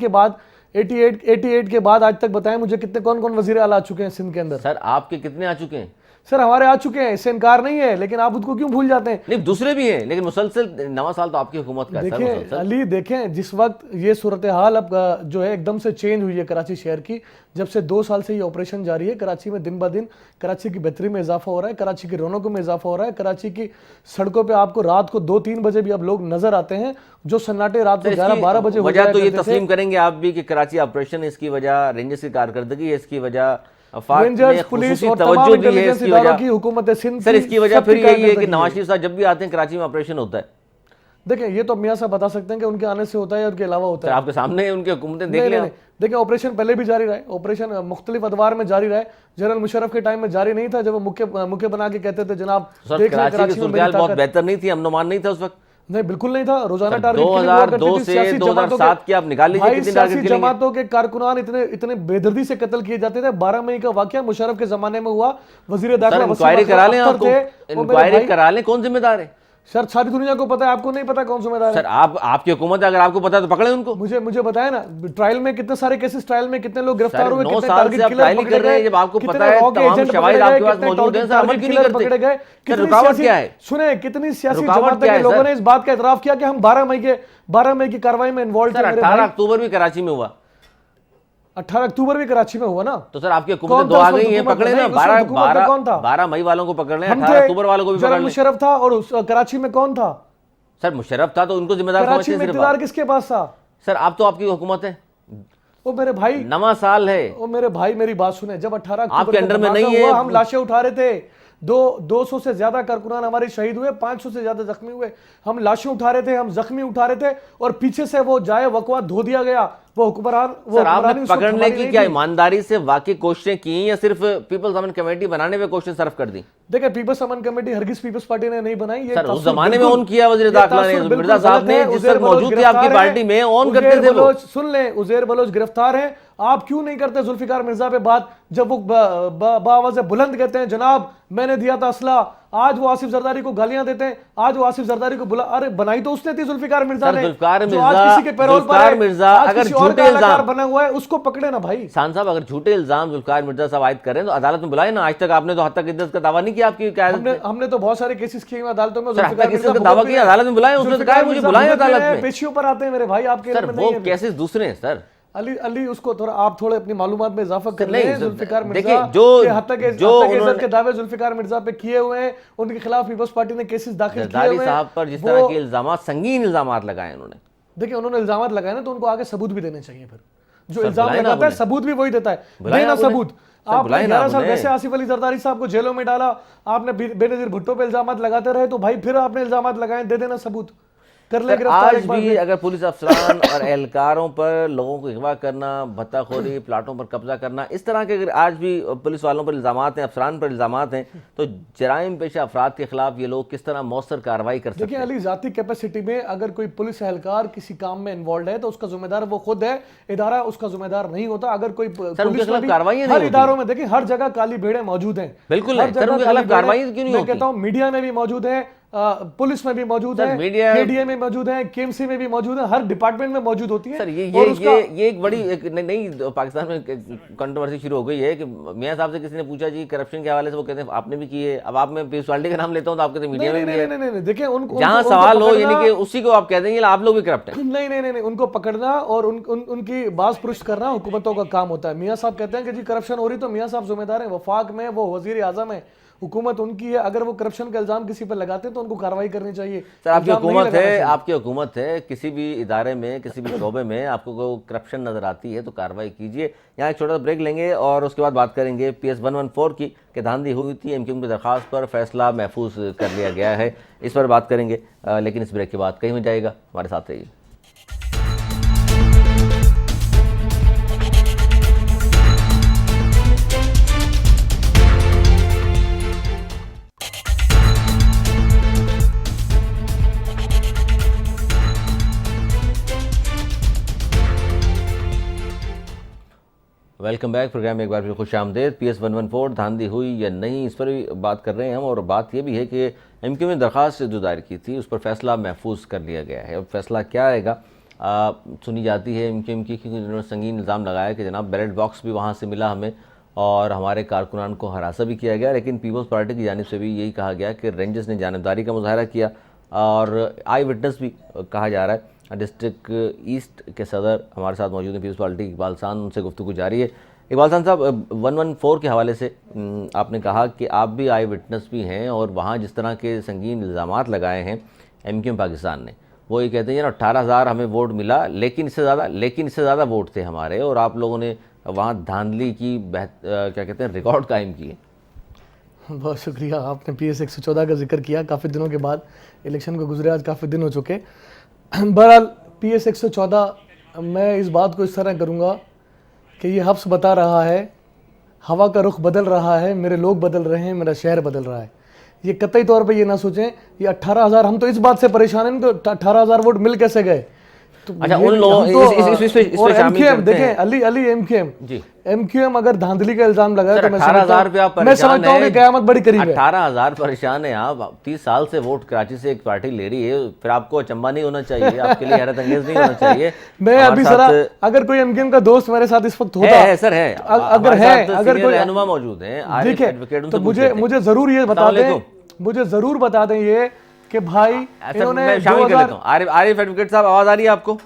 C: के बाद आज तक बताएं मुझे कितने कौन वज़ीर आला आ चुके हैं सिंध के अंदर?
A: सर आपके कितने आ चुके हैं?
C: सर हमारे आ चुके हैं, इससे इनकार नहीं है, लेकिन आप उसको क्यों भूल जाते हैं?
A: नहीं, दूसरे भी हैं, लेकिन मुसलसल 9 साल तो आपकी हुकूमत का है।
C: देखें अली, देखें जिस वक्त ये सूरत हाल अब जो है एकदम से चेंज हुई है कराची शहर की, जब से 2 साल से ये ऑपरेशन जारी है, कराची में दिन ब दिन कराची की बेहतरी में इजाफा हो रहा है, कराची की रौनकों में इजाफा हो रहा है। कराची की सड़कों पे आपको रात को 2-3 बजे भी अब लोग नजर आते हैं, जो सन्नाटे रात को 11-12 बजे हो
A: वजह तो ये तस्लीम करेंगे आप भी कि कराची ऑपरेशन, इसकी वजह रेंजर्स की कारकर्दगी है, इसकी वजह
C: रेंजर्स, पुलिस और तमाम इंटेलिजेंस इदारों की हुकूमत सिंध।
A: सर इसकी वजह फिर यही है कि नवाज शरीफ साहब जब भी आते हैं कराची में ऑपरेशन होता है।
C: देखें, ये तो मियां साहब बता सकते हैं कि उनके आने से होता है या उनके अलावा होता है।
A: आपके सामने उनकी हुकूमतें देख लें।
C: देखिए, ऑपरेशन पहले भी जारी रहे, ऑपरेशन मुख्तलिफ अदवार में जारी रहे। जनरल मुशर्रफ के टाइम में जारी नहीं था, जब वो मुख्य बना के कहते थे जनाब
A: कराची में बहुत बेहतर नहीं थी, अमन-ओ-अमान नहीं था उस वक्त।
C: नहीं, बिल्कुल नहीं था। रोजाना
A: 2002 से 2007 की आप निकाल लीजिए कितनी टारगेट किलिंग है।
C: जमातों के कारकुनान इतने बेदर्दी से कत्ल किए जाते थे। 12 मई का वाकया मुशर्रफ के जमाने में हुआ। वजीर दाखिला
A: इंक्वायरी करा लें, आपको इंक्वायरी करा लें, कौन जिम्मेदार है?
C: सर सारी दुनिया को पता है, आपको नहीं पता कौन जिम्मेदार है?
A: सर आपकी हुकूमत है, अगर आपको पता है तो पकड़े उनको।
C: मुझे बताया ना, ट्रायल में कितने सारे केसेस, ट्रायल में कितने लोग गिरफ्तार हुए,
A: कितने टारगेट किलर कर रहे हैं, जब आपको पता है तमाम शवाहिद आपके पास मौजूद हैं, सर अमल क्यों नहीं करते?
C: पकड़े गए,
A: रुकावट क्या है?
C: सुने, कितनी सियासी जमात के लोगों ने इस बात का एतराफ किया कि हम 12 मई की कार्रवाई में इन्वॉल्व थे।
A: 18 अक्टूबर भी कराची में हुआ।
C: 18 अक्टूबर भी कराची में हुआ ना।
A: तो सर आपकी हुकूमत 2 आ गई हैं, पकड़े ना। 12 मई वालों को पकड़ लें, 18 अक्टूबर वालों को भी पकड़ लें।
C: मुशर्रफ था और कराची में कौन था?
A: सर मुशर्रफ था तो उनको जिम्मेदार
C: कराची में इक़्तिदार किसके पास था?
A: सर आप तो आपकी हुकूमत है,
C: ओ मेरे भाई
A: 9 साल है।
C: ओ मेरे भाई मेरी बात सुने, जब 18 अक्टूबर
A: आपके अंडर में नहीं है,
C: हम लाशें उठा रहे थे, 200 से ज्यादा कारकुनान हमारे शहीद हुए, 500 से ज्यादा जख्मी हुए। हम लाशें उठा रहे थे, हम जख्मी उठा रहे थे, और पीछे से वो जाए वकवा धो दिया गया। वो हुक्मरान, वो
A: सर आपने
C: हुक्मरानी उसको
A: पकड़ने
C: थमानी
A: की
C: नहीं
A: क्या
C: थी।
A: ईमानदारी से वाकई कोशिशें की या सिर्फ पीपल्स अमन कमेटी बनाने में कोशिश सर्फ कर दी?
C: देखिए, पीपल्स अमन कमेटी हरगिज पीपल्स पार्टी ने नहीं बनाई। ये
A: सर उस
C: तासुर
A: जमाने में
C: बिल्कुल-
A: ऑन किया वजीर
C: ये
A: दाखिला ने,
C: तासुर
A: मिर्जा
C: बिल्कुल
A: साहब
C: गलत
A: ने
C: है।
A: जिस
C: उज़ैर
A: वक्त
C: बलोच
A: मौजूद थे आपकी
C: गिरफ्तार
A: पार्टी
C: है।
A: में, ऑन
C: उज़ैर
A: करते थे वो।
C: बलोच, सुन ले, उज़ैर बलोच गिरफ्तार है। आप क्यों नहीं करते जुल्फिकार मिर्जा पे बात, जब वो बावज़ बुलंद कहते हैं जनाब मैंने दिया था असला। आज वो आसिफ जरदारी को गालियां देते हैं। आज वो आसिफ जरदारी को बुला, अरे बनाई तो उसने थी जुल्फिकार मिर्जा
A: सर,
C: ने।
A: जुल्फिकार
C: जो आज
A: मिर्जा-
C: किसी के पैरोल पर
A: जुल्फिकार
C: है,
A: मिर्जा
C: आज
A: अगर
C: किसी और
A: झूठे
C: का कलाकार
A: इल्जाम-
C: बना हुआ है, उसको पकड़े ना भाई।
A: खान साहब अगर झूठे इल्जाम जुल्फिकार मिर्जा साहब आयद कर रहे हैं तो अदालत में बुलाए ना। आज तक आपने तो हद तक इद्दत का दावा नहीं किया आपकी क्यादत में।
C: हमने तो बहुत सारे केसेस किए हुए अदालतों में।
A: सर,
C: जुल्फिकार
A: हत्या
C: मिर्जा
A: किसी का दावा
C: भुगत भी
A: किया,
C: रहे हैं।
A: अदालत में बुलाएं, उसने
C: जुल्फिकार
A: कहा मुझे
C: मिर्जा
A: बुलाएं
C: भुगत भी
A: अदालत
C: रहे हैं,
A: में।
C: पेशियों पर आते हैं मेरे भाई, आपके
A: सर
C: इल्म में
A: वो
C: नहीं है अभी।
A: केसेस दूसरे हैं सर।
C: अली उसको थोड़ा आप थोड़े अपनी मालूमात में इजाफा कर
A: नहीं,
C: रहे हैं।
A: सर,
C: जुल्फिकार मिर्जा
A: देखिए, जो-
C: के हत्या के
A: जो
C: इज्जत
A: उन्होंने-
C: के दावे जुल्फिकार मिर्जा पे किए हुए हैं, उनके खिलाफ पीपल्स पार्टी ने केसेस दाखिल किए
A: जरदारी
C: हुए
A: साहब
C: हैं।
A: पर जिस
C: वो-
A: तरह के इल्जाम, संगीन इल्जाम लगाए उन्होंने।
C: देखिए, उन्होंने इल्जाम लगाए ना, तो उनको आगे सबूत भी देने चाहिए। फिर जो
A: सर,
C: इल्जाम
A: बुलाए ना
C: लगाता है
A: उन्हें।
C: सबूत भी वही देता है।
A: बुलाए
C: देना
A: ना उन्हें।
C: सबूत।
A: सर,
C: आपने
A: बुलाए ना
C: 11 साल
A: उन्हें।
C: वैसे आसिफ अली जरदारी साहब को जेलों में डाला, आपने बेनजीर भुट्टो पे इल्जाम लगाते रहे, तो भाई फिर आपने इल्जाम लगाए, दे देना सबूत, कर ले
A: सर,
C: गिरफ्तार
A: आज
C: एक बार
A: भी
C: फिर।
A: अगर पुलिस अफसरान और एहलकारों पर लोगों को अगवा करना, भत्ताखोरी, प्लाटों पर कब्जा करना, इस तरह के अगर आज भी पुलिस वालों पर इल्जामात हैं, अफसरान पर इल्जामात हैं, तो जराइम पेशा अफराद के खिलाफ ये लोग किस तरह मौसर कार्रवाई कर सकते
C: देखिए
A: हैं?
C: अली, जाती कैपेसिटी में अगर कोई पुलिस एहलकार किसी काम में इन्वॉल्व है तो उसका जिम्मेदार वो खुद है, इदारा उसका जिम्मेदार नहीं होता। अगर कोई
A: उनके
C: पुलिस में
A: खिलाफ
C: भी
A: कार्रवाइयां नहीं
C: हर
A: होती।
C: इदारों में देखिए, हर जगह काली भेड़ें मौजूद हैं।
A: बिल्कुल
C: हर
A: है। सर,
C: जगह
A: उनके
C: काली
A: खिलाफ
C: भेड़ें-
A: कार्रवाई क्यों नहीं
C: मैं
A: होती?
C: कहता हूं मीडिया में भी मौजूद है, पुलिस में भी मौजूद
A: सर,
C: है,
A: मीडिया-
C: केडीए में मौजूद है, केएमसी में भी मौजूद है, हर डिपार्टमेंट में मौजूद होती है।
A: सर
C: और उसका
A: ये एक बड़ी एक नई पाकिस्तान में कंट्रोवर्सी शुरू हो गई है कि मियां साहब से किसी ने पूछा जी करप्शन के हवाले से, वो कहते हैं आपने भी किए। अब आप मैं म्यूनसिपालिटी का नाम लेता हूं तो आप कहते हैं मीडिया में भी है।
C: नहीं, देखिए
A: जहां सवाल हो यानी कि उसी को आप कह देंगे आप लोग भी करप्ट हैं।
C: नहीं, उनको पकड़ना और उनकी बाज पुरुष करना हुकूमतों का काम होता है। मियां साहब कहते हैं कि जी करप्शन हो रही तो मियां साहब जिम्मेदार हैं, वफाक में वो वजीर आजम है, हुकूमत उनकी है। अगर वो करप्शन का इल्जाम किसी पर लगाते हैं तो उनको कार्रवाई करनी चाहिए।
A: सर, आपकी
C: इल्जाम नहीं
A: हुकूमत
C: लगाना
A: है,
C: चाहिए।
A: आपकी हुकूमत है, किसी भी इदारे में, किसी भी शोबे में आपको कोई करप्शन नजर आती है तो कार्रवाई कीजिए। यहाँ एक छोटा सा ब्रेक लेंगे और उसके बाद बात करेंगे PS 114 की कि धांधली हुई थी, MQM की दरख्वास्त पर फैसला महफूज कर लिया गया है, इस पर बात करेंगे। लेकिन इस ब्रेक के बाद कहीं में जाएगा, हमारे साथ रहिए। Welcome back. प्रोग्राम में एक बार फिर खुश आमदेद। PS 114 धांधली हुई या नहीं, इस पर भी बात कर रहे हैं हम। और बात यह भी है कि MQM ने दरख्वास्त जो दायर की थी उस पर फैसला महफूज कर लिया गया है। अब फैसला क्या आएगा सुनी जाती है MQM की, क्योंकि उन्होंने संगीन इल्ज़ाम लगाया कि जनाब बैलेट बॉक्स भी वहाँ से मिला हमें और हमारे कारकुनान को हरासा भी किया गया। लेकिन पीपल्स पार्टी की जानिब से भी यही कहा गया कि रेंजर्स ने जानिबदारी का मुजाहरा किया और आई विटनेस भी कहा जा रहा है। डिस्ट्रिक्ट ईस्ट के सदर हमारे साथ मौजूद हैं, पीपल्स पार्टी इकबाल खान, उनसे गुफ्तगू जारी है। इकबाल खान साहब, 114 के हवाले से आपने कहा कि आप भी आई विटनेस भी हैं और वहाँ जिस तरह के संगीन इल्ज़ामात लगाए हैं MQM पाकिस्तान ने, वो ये कहते हैं ना 18,000 हमें वोट मिला लेकिन इससे ज़्यादा वोट थे हमारे, और आप लोगों ने वहाँ धांधली की क्या कहते हैं रिकॉर्ड कायम किए।
C: बहुत शुक्रिया, आपने PS 114 का जिक्र किया। काफ़ी दिनों के बाद इलेक्शन को गुजरे, आज काफ़ी दिन हो चुके। बहरहाल PS 114, मैं इस बात को इस तरह करूँगा कि ये हफ्स बता रहा है हवा का रुख बदल रहा है, मेरे लोग बदल रहे हैं, मेरा शहर बदल रहा है। ये कतई तौर पे ये ना सोचें ये 18,000, हम तो इस बात से परेशान हैं तो 18,000 वोट मिल कैसे गए। तो
A: अच्छा,
C: ये
A: उन लोगों
C: हम तो,
A: इस पे
C: और
A: शामिल
C: MQM
A: करते
C: देखें,
A: हैं।
C: अली
A: जी।
C: MQM अगर धांधली का इल्जाम लगाए
A: सर,
C: तो मैं
A: 18,000 रुपया आप
C: मैं समझता हूँ कि कयामत बड़ी करीब है।
A: 18,000 परेशान है आप। 30 साल से वोट कराची से एक पार्टी ले रही है, फिर आपको अचंबा नहीं होना चाहिए, आपके लिए हैरत अंगेज नहीं होना चाहिए।
C: मैं अभी जरा, अगर कोई MQM का दोस्त मेरे साथ इस वक्त होता
A: है सर है
C: अगर कोई
A: रहनुमा मौजूद हैं,
C: देखिए, तो मुझे जरूर ये बता दें, मुझे जरूर बता दें ये कि भाई इन्होंने
A: शामिल कर लेता हूँ। आरिफ एडवोकेट साहब, आवाज आ रही है आपको?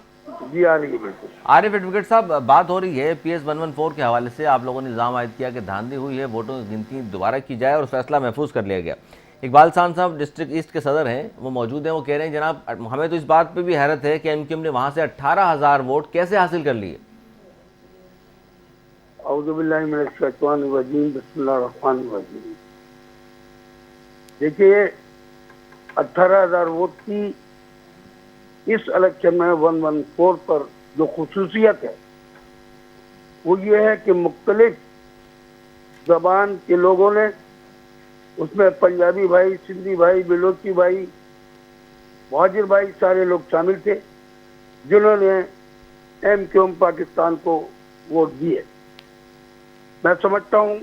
B: जी आ रही है, बिल्कुल।
A: आरिफ एडवोकेट साहब, बात हो रही है PS 114 के हवाले से, आप लोगों ने इल्जाम आयद किया कि धांधली हुई है, वोटों की गिनती दोबारा की जाए और फैसला महफूज कर लिया गया। इकबाल खान साहब डिस्ट्रिक्ट ईस्ट के सदर हैं, वो मौजूद हैं, वो कह रहे हैं जनाब हमें तो इस बात पे भी हैरत है कि MQM ने वहाँ से 18,000 वोट कैसे हासिल कर लिए।
D: देखिए 18,000 वोट की इस इलेक्शन में 114 पर जो खुसूसियत है वो ये है कि मुख्तलिफ जबान के लोगों ने, उसमें पंजाबी भाई, सिंधी भाई, बलोची भाई, मुहाजिर भाई, सारे लोग शामिल थे जिन्होंने MQM पाकिस्तान को वोट दिए। मैं समझता हूँ,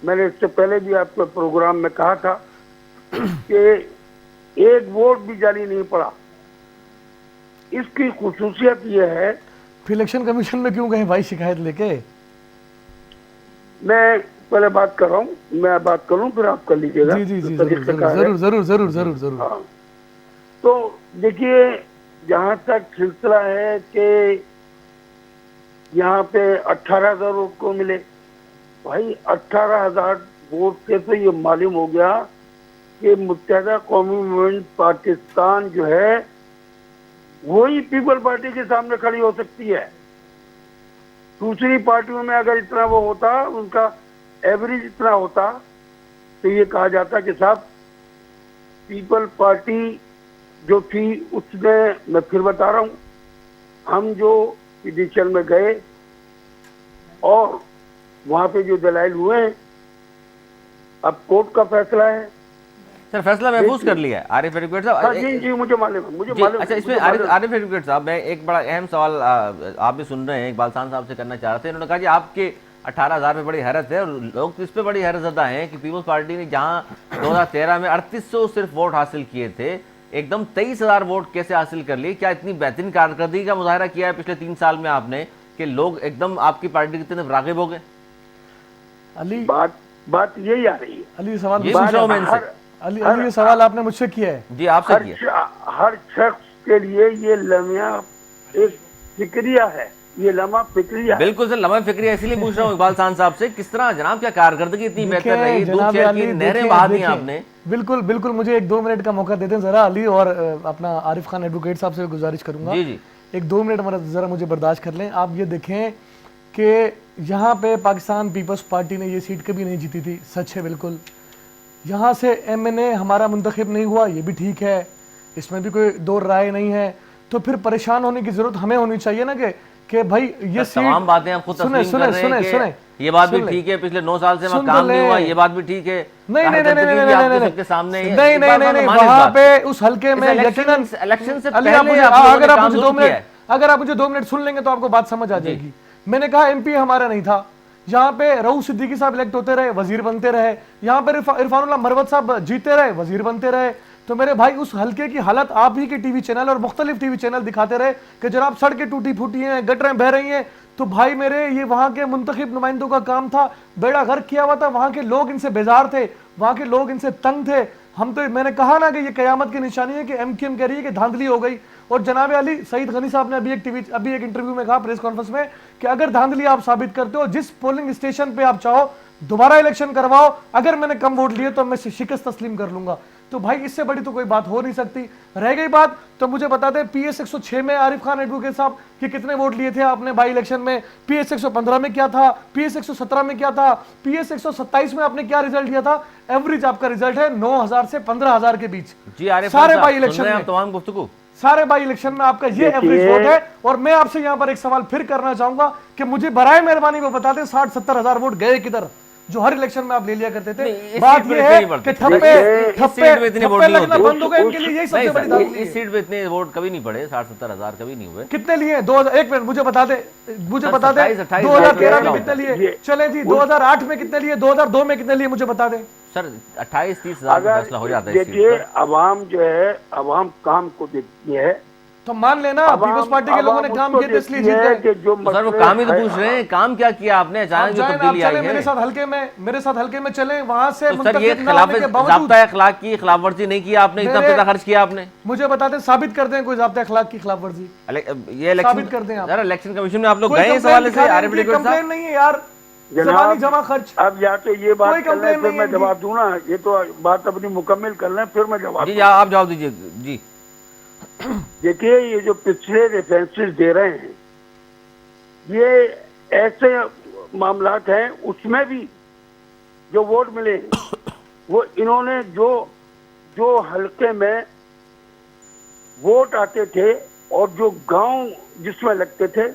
D: मैंने इससे पहले भी आपके प्रोग्राम में कहा था कि एक वोट भी जाली नहीं पड़ा। इसकी खुसूसियत यह है,
C: फिर इलेक्शन कमीशन में क्यों गए भाई शिकायत लेके?
D: मैं पहले बात कर रहा हूँ, मैं बात करूँ फिर आप कर लीजिएगा।
C: जी जी जी,
D: तो
C: जरूर
D: तरीके का है।
C: जरूर जरूर जरूर जरूर जरूर।
D: हाँ, तो देखिए जहाँ तक सिलसिला है कि यहाँ पे 18,000 वोट को मिले, भाई 18,000 वोट से तो ये मालूम हो गया कि मुत्तहिदा कौमी मूवमेंट पाकिस्तान जो है वही पीपल पार्टी के सामने खड़ी हो सकती है। दूसरी पार्टियों में अगर इतना वो होता, उनका एवरेज इतना होता, तो ये कहा जाता कि साहब पीपल पार्टी जो थी उसमें, मैं फिर बता रहा हूँ, हम जो जुडिशल में गए और वहाँ पे जो दलाइल हुए हैं, अब कोर्ट का फैसला है।
A: सर फैसला महफूज कर लिया है आरिफ एडवोकेट साहब।
D: हाँ जी जी, मुझे मालूम है, मुझे
A: जी,
D: मालूम
A: अच्छा
D: है,
A: इसमें
D: मुझे मालूम है।
A: आरिफ एडवोकेट साहब, मैं एक बड़ा अहम सवाल आप भी सुन रहे हैं, इकबाल खान साहब से करना चाह रहे थे। उन्होंने कहा कि आपके 18,000 पे बड़ी हैरत है, और लोग तो इस पे बड़ी हैरत ज़दा हैं कि पीपल्स पार्टी ने जहां 2013 में 3800 सिर्फ वोट हासिल किए थे, एकदम 23,000 वोट कैसे हासिल कर लिए? क्या इतनी बेहतरीन कारकर्दगी का मुजाहरा किया है पिछले 3 साल में आपने कि लोग एकदम आपकी पार्टी की तरफ राग़िब हो गए?
C: अली
D: बात यही आ रही है।
C: अली सवाल
A: ये पूछ रहा हूं मैं इनसे।
C: अली अली ये सवाल आपने मुझसे किया है।
A: जी आपसे किया।
D: हर शख्स के लिए ये लम्हा एक फिक्रिया है, ये लम्हा फिक्रिया है।
A: बिल्कुल सर, लम्हा फिक्रिया इसलिए पूछ रहा हूँ इकबाल खान साहब से, किस तरह जनाब क्या कारकर्दगी इतनी बेहतर रही, दूध
C: जनाब
A: शहर
C: अली,
A: की नहरें
C: देखिए,
A: बहा दी
C: देखिए,
A: आपने।
C: बिल्कुल बिल्कुल, मुझे 1-2 मिनट का मौका दे दें जरा अली, और अपना आरिफ खान एडवोकेट साहब से गुजारिश करूंगा
A: जी जी
C: 1-2 मिनट जरा मुझे बर्दाश्त कर लें। आप ये देखें कि यहाँ पे पाकिस्तान पीपल्स पार्टी ने ये सीट कभी नहीं जीती थी, सच है बिल्कुल। यहाँ से MNA हमारा मुंतखब नहीं हुआ, ये भी ठीक है, इसमें भी कोई दो राय नहीं है। तो फिर परेशान होने की जरूरत हमें होनी चाहिए ना कि भाई ये सीट,
A: तमाम बातें आप खुद तस्लीम कर रहे हैं कि ये बात भी ठीक है, पिछले 9 साल से वहाँ काम नहीं हुआ, ये बात भी ठीक है।
C: नहीं नहीं नहीं नहीं नहीं नहीं
A: सबके सामने
C: नहीं नहीं नहीं नहीं, वहाँ पे उस हल्के में
A: इलेक्शन से
C: अली,
A: पहले
C: अगर आप मुझे 2 मिनट सुन लेंगे तो आपको बात समझ आ जाएगी। मैंने कहा MP हमारा नहीं था, यहाँ पे रऊफ सिद्दीकी साहब इलेक्ट होते रहे, वजीर बनते रहे, यहाँ पे इरफानुल्लाह मरवत साहब जीते रहे, वजीर बनते रहे। तो मेरे भाई उस हल्के की हालत आप ही के टीवी चैनल और मुख्तलिफ टीवी चैनल दिखाते रहे कि जनाब सड़कें टूटी फूटी हैं, गटरें बह रही हैं। तो भाई मेरे, ये वहाँ के मुंतखब नुमाइंदों का काम था, बेड़ा गर्क किया हुआ था, वहाँ के लोग इनसे बेजार थे, वहाँ के लोग इनसे तंग थे। हम तो, मैंने कहा ना कि ये कयामत की निशानी है कि MQM कह रही है कि धांधली हो गई। और जनाब अली, सईद गनी साहब ने अभी एक इंटरव्यू में कहा, प्रेस कॉन्फ्रेंस में, कि अगर धांधली आप साबित करते हो, जिस पोलिंग स्टेशन पे आप चाहो दोबारा इलेक्शन करवाओ, अगर मैंने कम वोट लिए तो मैं शिकस्त तस्लीम कर लूंगा। तो भाई इससे बड़ी तो कोई बात हो नहीं सकती। रह गई बात, तो मुझे बता दें PS 106 में आरिफ खान एडवोकेट साहब कि कितने वोट लिए थे आपने बाई इलेक्शन में, PS 115 में क्या था, PS 117 में क्या था, PS 127 में आपने क्या रिजल्ट दिया था? एवरेज आपका रिजल्ट है 9,000 से 15,000 के बीच।
A: जी आरिफ
C: सारे बाई इलेक्शन में,
A: तमाम गुफ्तगू,
C: सारे बाई इलेक्शन में आपका ये एवरेज वोट है। और मैं आपसे यहाँ पर एक सवाल फिर करना चाहूंगा कि मुझे बराए मेहरबानी वो बता दें 60-70 हजार वोट गए किधर, जो हर इलेक्शन में आप ले लिया करते थे। बात ये है कि ठप्पे लगना बंद हो गए इनके लिए, यही सबसे बड़ी बात है।
A: इस सीट पे इतने वोट कभी नहीं पड़े, 60-70 हजार कभी नहीं हुए।
C: कितने लिए? 1 मिनट मुझे बता दे 2013 में कितने लिए? चले जी 2008 में कितने लिए? 2002 में कितने लिए? मुझे बता दे
A: सर। 28-30 हजार का फैसला हो जाता है।
D: देखिए अवाम जो है, अवाम काम को देखती है,
C: तो मान लेना पीपल्स पार्टी के लोगों ने काम किया तो इसलिए जीत गए।
A: सर वो काम ही तो पूछ रहे हैं, काम क्या किया आपने? अचानक जो तब्दीली आई है।
C: मेरे साथ हल्के में चले, वहां से
A: सर ये ज़ाब्ता अखलाक की खिलाफ वर्जी नहीं की आपने, इतना पैसा खर्च किया आपने।
C: मुझे बता दें, साबित कर दें कोई ज़ाब्ता अखलाक की खिलाफ वर्जी,
A: ये
C: साबित कर दें आप।
A: इलेक्शन कमीशन में आप लोग गए इस हवाले से?
C: कंप्लेन नहीं है यार, जबानी जमा खर्च।
D: अब या तो ये बात कर लें फिर मैं जवाब दूं ना, ये तो बात अपनी मुकम्मल कर लें फिर मैं जवाब।
A: जी आप जवाब दीजिए जी।
D: देखिए ये जो पिछले रेफरेंसेस दे रहे हैं, ये ऐसे मामलात हैं, उसमें भी जो वोट मिले वो इन्होंने जो जो हल्के में वोट आते थे और जो गांव जिसमें लगते थे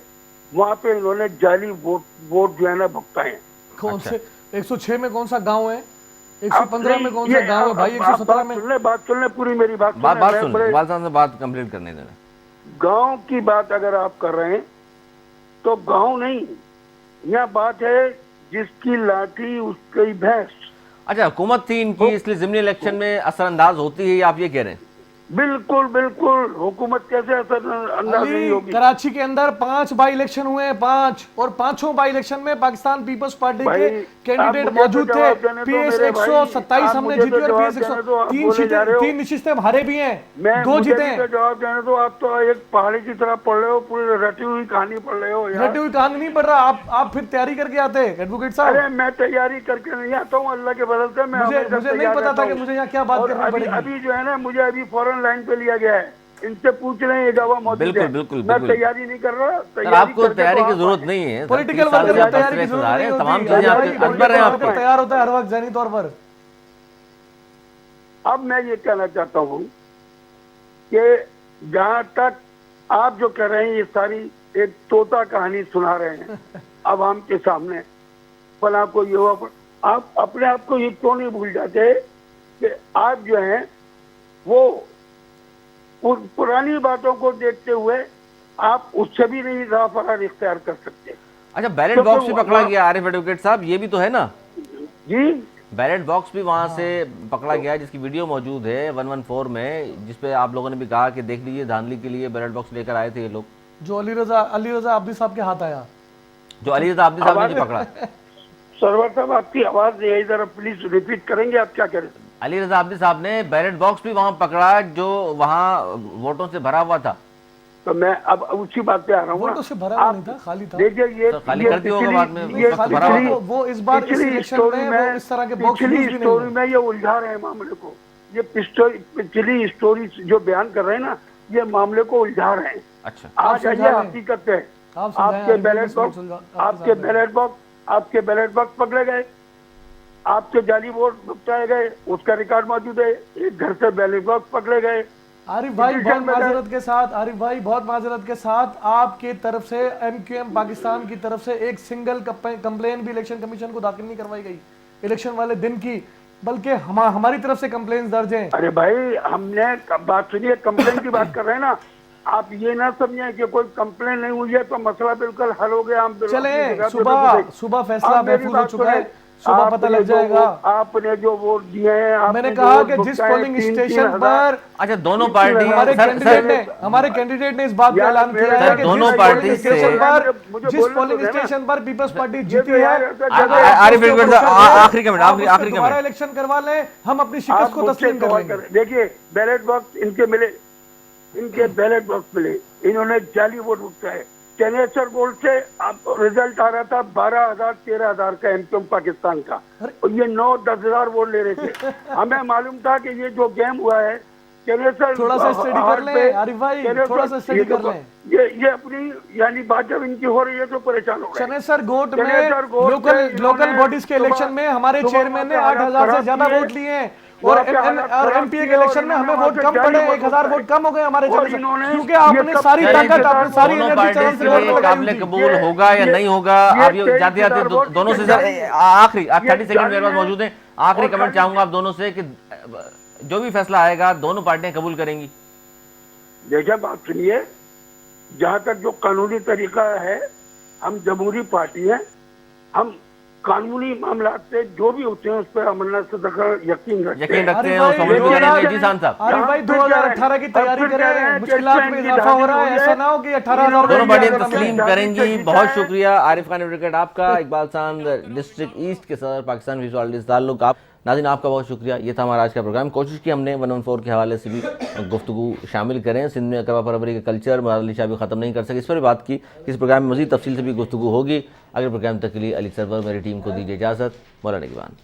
D: वहां पे इन्होंने जाली वोट जो है ना भुगताए हैं।
C: कौन
A: अच्छा।
C: से 106 में कौन सा गांव है, 115 में कौन सा गांव है भाई, 117 में?
D: बात सुन ले पूरी मेरी बात
A: बात सुन बात कंप्लीट करने देना।
D: गांव की बात अगर आप कर रहे हैं तो गांव नहीं, यह बात है जिसकी लाठी उसकी भैंस।
A: अच्छा, हुकूमत थी इनकी, इसलिए ज़िमनी इलेक्शन में असरअंदाज होती है, आप ये कह रहे हैं?
D: बिल्कुल बिल्कुल, हुकूमत कैसे असर अंदाज नहीं होगी।
C: कराची के अंदर 5 बाई इलेक्शन हुए हैं, 5, और 5 बाई इलेक्शन में पाकिस्तान पीपल्स पार्टी के कैंडिडेट मौजूद थे। पीएस 127 हमने जीती और पीएस 3 नशिस्तें हारे भी हैं, 2 जीते हैं।
D: जवाब देने दो, आप तो एक पहाड़ी की तरह पढ़ रहे हो, पूरी रटी हुई कहानी पढ़ रहे हो यार।
C: रटी हुई कहानी नहीं पढ़ रहा, आप फिर तैयारी करके आते एडवोकेट साहब।
D: अरे मैं तैयारी करके नहीं आता हूँ, अल्लाह के बदलते मैं
C: मुझे नहीं पता था कि मुझे यहाँ क्या बात करनी पड़ेगी।
D: अभी जो है ना, मुझे अभी फौरन लाइन पे लिया गया है, इनसे पूछ रहे हैं, ये जवाब मौजूद है।
A: बिल्कुल
D: मैं तैयारी नहीं कर रहा।
A: आपको तैयारी की जरूरत नहीं है,
C: पॉलिटिकल वर्क में तैयारी की जरूरत नहीं होती,
A: तमाम चीजें आपके अंदर हैं, आपको
C: तैयार होता है हर वक्त ज़हनी तौर पर।
D: अब मैं ये कहना चाहता हूँ कि जहाँ तक आप जो कह रहे हैं, ये सारी एक तोता कहानी सुना रहे हैं आवाम के सामने, फला को ये हुआ, आप अपने आप को ये क्यों नहीं भूल जाते कि आप जो हैं वो पुरानी बातों को देखते हुए आप उससे भी नहीं राह फरार इख्तियार कर सकते।
A: अच्छा, बैलेट बॉक्स भी पकड़ा गया आरिफ एडवोकेट साहब, ये भी तो है ना
D: जी?
A: बैलेट बॉक्स भी वहां से पकड़ा गया, जिसकी वीडियो मौजूद है 114 में, जिसपे आप लोगों ने भी कहा कि देख लीजिए, धांधली के लिए बैलेट बॉक्स लेकर आए थे ये लोग,
C: जो अली रजा आब्दी साहब के हाथ आया,
A: जो अली रजा आब्दी साहब ने पकड़ा।
D: सरवर साहब आपकी आवाज नहीं आई, जरा प्लीज रिपीट करेंगे, आप क्या कह रहे हैं?
A: अली रजा आब्दी साहब ने बैलेट बॉक्स भी वहां पकड़ा जो वहां वोटों से भरा हुआ था।
D: तो मैं अब उसी बात पे आ रहा हूँ।
C: वोटों से भरा हुआ नहीं था, खाली था।
D: देखिए ये
A: खाली कर दिया होगा बाद में,
C: भरा हुआ था। वो इस बार इस इलेक्शन में वो इस तरह के बॉक्स यूज भी नहीं
D: स्टोरी में ये उलझा रहे हैं मामले को, ये पिछली स्टोरी जो बयान कर रहे हैं ना, ये मामले को उलझा रहे हैं।
A: अच्छा,
D: आज आइए हकीकत है, आपके बैलेट बॉक्स पकड़े गए, आपके जाली वोट भुगताए गए, उसका रिकॉर्ड मौजूद है। एक घर से बैलेट बॉक्स पकड़े गए।
C: आरिफ भाई बहुत माजरत के साथ आपके तरफ से MQM पाकिस्तान की तरफ से एक सिंगल कंप्लेन भी इलेक्शन कमीशन को दाखिल नहीं करवाई गई इलेक्शन वाले दिन की, बल्कि हमारी तरफ से कंप्लेन दर्ज हैं।
D: अरे भाई, हमने बात सुनिए, कंप्लेन की बात कर रहे हैं ना, आप ये ना समझें कि कोई कंप्लेन नहीं हुई है तो मसला बिल्कुल हल हो गया। हम
C: चले सुबह फैसला महफूज हो चुका है, सुबह पता लग जाएगा।
D: आपने जो वोट दिए हैं,
C: मैंने कहा कि जिस पोलिंग स्टेशन पर,
A: अच्छा, दोनों पार्टी
C: हमारे कैंडिडेट ने इस बात का ऐलान किया है कि
A: दोनों पार्टी से
C: जिस पोलिंग स्टेशन पर पीपल्स पार्टी जीती है,
A: आखिरी कमेंट
C: दोबारा इलेक्शन करवा लें, हम अपनी शिकस्त को तस्लीम कर लेंगे।
D: देखिए, बैलेट बॉक्स इनके मिले, इनके बैलेट बॉक्स मिले, इन्होंने जाली वोट भुगताए। चनेसर गोल्ड से अब रिजल्ट आ रहा था 12,000 13,000 का MQM पाकिस्तान का, और ये 9-10 हजार वोट ले रहे थे। हमें मालूम था कि ये जो गेम हुआ है, चनेसर
C: थोड़ा सा स्टडी कर लें आरिफ भाई, थोड़ा सा स्टडी कर लें।
D: ये अपनी यानी बात जब इनकी हो रही है तो परेशान हो रहे हैं।
C: चनेसर गोट में लोकल बॉडीज के इलेक्शन में हमारे चेयरमैन ने 8,000 से ज्यादा वोट लिए हैं, और MPA के इलेक्शन में हमें वोट कम पड़े, 1,000 वोट कम हो गए हमारे, क्योंकि आपने सारी ताकत, आपने सारी एनर्जी
A: काबिल कबूल होगा या नहीं होगा। आप ये जाते जाते दोनों से सर आखिरी 30 सेकंड मेरे पास मौजूद है, आखिरी कमेंट चाहूंगा आप दोनों से कि जो भी फैसला आएगा दोनों पार्टियां कबूल करेंगी।
D: देखिए, बात सुनिए, जहाँ तक जो कानूनी तरीका है, हम जमहूरी पार्टी हैं, हम कानूनी मामला से जो भी होते हैं उस पर अमरना से यकीन रखते हैं और समझ में जाएंगे। जी
C: साहब, आरिफ भाई 2018 की तैयारी करें, मुश्किलात में इजाफा हो रहा है, ऐसा ना हो कि 18,000
A: दोनों पार्टियां तस्लीम करेंगी। बहुत शुक्रिया आरिफ खान एडवोकेट आपका, इकबाल सांद डिस्ट्रिक्ट ईस्ट के सदर पाकिस्तान विजुअल ताल्लुक। आप नाज़रीन, आपका बहुत शुक्रिया। ये था हमारा आज का प्रोग्राम। कोशिश की हमने 114 के हवाले से भी गुफ्तगू शामिल करें। सिंध में अकबा परवरी का कल्चर मुराद अली शाह भी ख़त्म नहीं कर सके, इस पर भी बात की। इस प्रोग्राम में मज़ीद तफसील से भी गुफ्तगू होगी। अगले प्रोग्राम तक के लिए अली सरवर मेरी टीम को दीजिए इजाज़त। मौलाना निगहबान।